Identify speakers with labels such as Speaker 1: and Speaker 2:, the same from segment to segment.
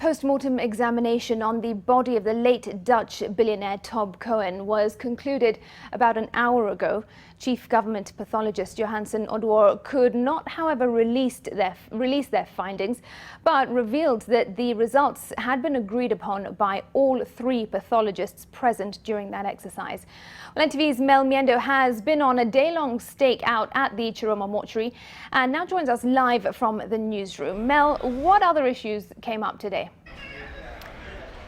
Speaker 1: Post-mortem examination on the body of the late Dutch billionaire Tob Cohen was concluded about an hour ago. Chief Government Pathologist Johansen Oduor could not, however, release their findings, but revealed that the results had been agreed upon by all three pathologists present during that exercise. Well, NTV's Mel Miendo has been on a day-long stakeout at the Chiromo mortuary and now joins us live from the newsroom. Mel, what other issues came up today?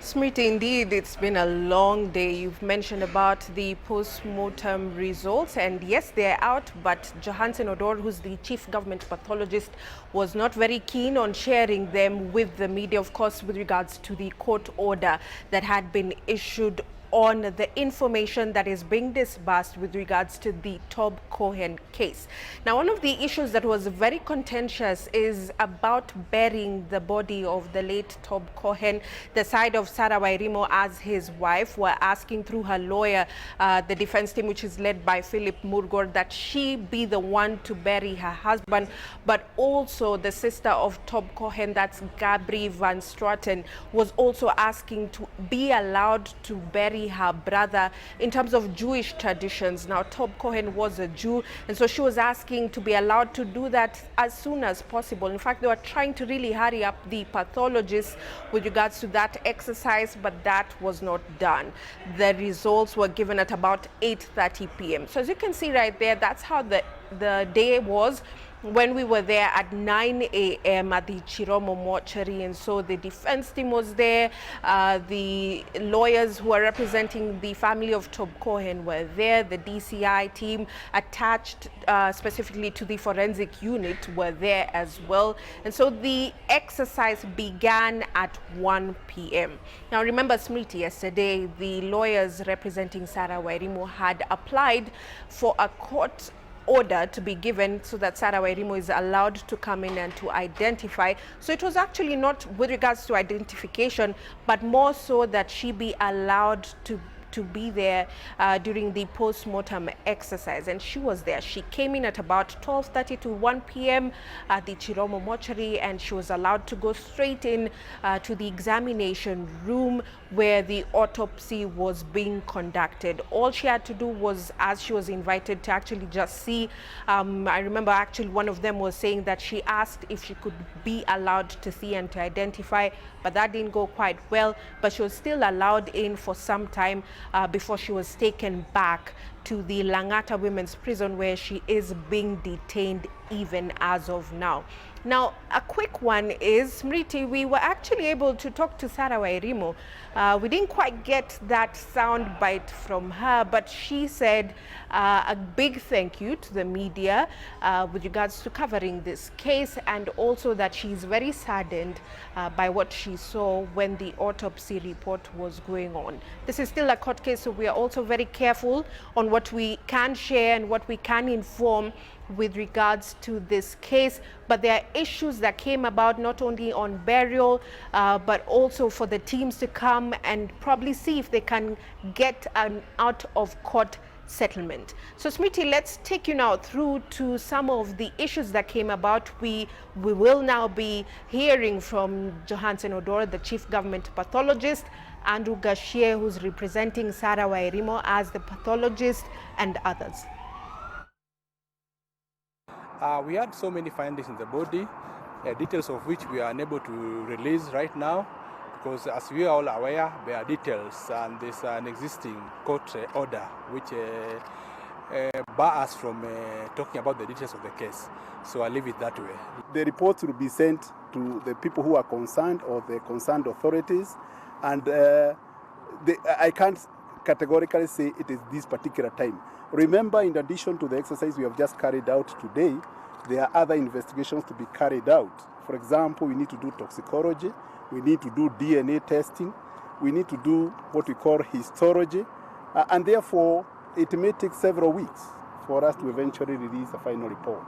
Speaker 2: Smriti, indeed, it's been a long day. You've mentioned about the post-mortem results, and yes, they're out, but Johansen Oduor, who's the chief government pathologist, was not very keen on sharing them with the media, of course, with regards to the court order that had been issued on the information that is being disbursed with regards to the Tob Cohen case. Now, one of the issues that was very contentious is about burying the body of the late Tob Cohen. The side of Sarah Wairimu as his wife were asking through her lawyer, the defense team, which is led by Philip Murgor, that she be the one to bury her husband, but also the sister of Tob Cohen, that's Gabri Van Straten, was also asking to be allowed to bury her brother in terms of Jewish traditions. Now, Tob Cohen was a Jew, and so she was asking to be allowed to do that as soon as possible. In fact, they were trying to really hurry up the pathologists with regards to that exercise, but that was not done. The results were given at about 8:30 p.m. So as you can see right there, that's how the day was when we were there at 9 a.m. at the Chiromo mortuary. And so the defense team was there, the lawyers who are representing the family of Tob Cohen were there, the DCI team attached specifically to the forensic unit were there as well. And so the exercise began at 1 p.m. Now remember, Smriti, yesterday the lawyers representing Sarah Wairimu had applied for a court order to be given so that Sarah Wairimu is allowed to come in and to identify. So it was actually not with regards to identification, but more so that she be allowed to be there during the post-mortem exercise, and she was there. She came in at about 12:30 to 1 p.m. at the Chiromo mortuary, and she was allowed to go straight in to the examination room where the autopsy was being conducted. All she had to do was, as she was invited, to actually just see. I remember actually one of them was saying that she asked if she could be allowed to see and to identify, but that didn't go quite well. But she was still allowed in for some time before she was taken back to the Langata Women's Prison, where she is being detained even as of now. Now, a quick one is, Smriti, we were actually able to talk to Sarah Wairimu. We didn't quite get that sound bite from her, but she said a big thank you to the media with regards to covering this case, and also that she's very saddened by what she saw when the autopsy report was going on. This is still a court case, so we are also very careful on what we can share and what we can inform with regards to this case. But there are issues that came about not only on burial, but also for the teams to come and probably see if they can get an out-of-court settlement. So Smriti, let's take you now through to some of the issues that came about. We will now be hearing from Johansen Oduor, the chief government pathologist, Andrew Gashier, who's representing Sarah Wairimu as the pathologist, and others.
Speaker 3: We had so many findings in the body, details of which we are unable to release right now, because as we are all aware, there are details, and there's an existing court order which bar us from talking about the details of the case. So I'll leave it that way.
Speaker 4: The reports will be sent to the people who are concerned or the concerned authorities, and I can't categorically say it is this particular time. Remember, in addition to the exercise we have just carried out today, there are other investigations to be carried out. For example, we need to do toxicology, we need to do DNA testing, we need to do what we call histology, and therefore it may take several weeks for us to eventually release a final report.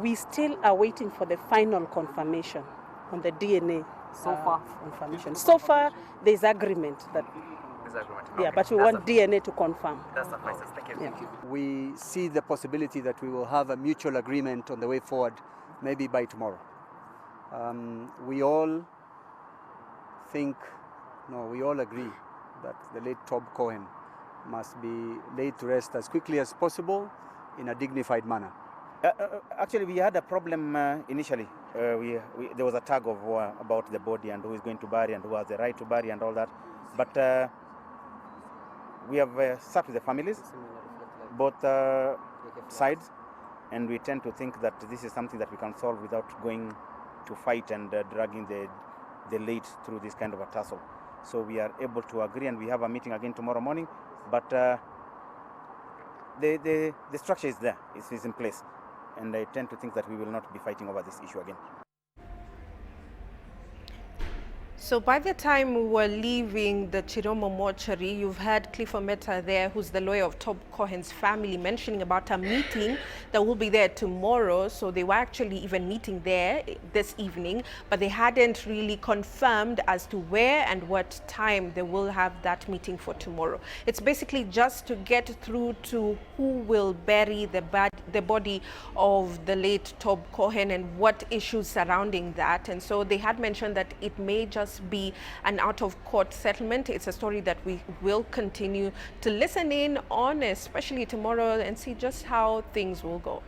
Speaker 5: We still are waiting for the final confirmation on the DNA confirmation. So far, there's agreement that yeah, but we want DNA to confirm.
Speaker 6: That's suffices. Thank you.
Speaker 5: Yeah.
Speaker 6: We see the possibility that we will have a mutual agreement on the way forward, maybe by tomorrow. We all think, no, we all agree that the late Tob Cohen must be laid to rest as quickly as possible in a dignified manner.
Speaker 7: Actually, we had a problem initially. There was a tug of war about the body and who is going to bury and who has the right to bury and all that. But we have sat with the families, both sides, and we tend to think that this is something that we can solve without going to fight and dragging the late through this kind of a tussle. So we are able to agree, and we have a meeting again tomorrow morning, but the structure is there, it is in place, and I tend to think that we will not be fighting over this issue again.
Speaker 2: So by the time we were leaving the Chiromo mortuary, you've had Cliff Ometa there, who's the lawyer of Tob Cohen's family, mentioning about a meeting that will be there tomorrow. So they were actually even meeting there this evening, but they hadn't really confirmed as to where and what time they will have that meeting for tomorrow. It's basically just to get through to who will bury the body of the late Tob Cohen and what issues surrounding that. And so they had mentioned that it may just be an out-of-court settlement. It's a story that we will continue to listen in on, especially tomorrow, and see just how things will go.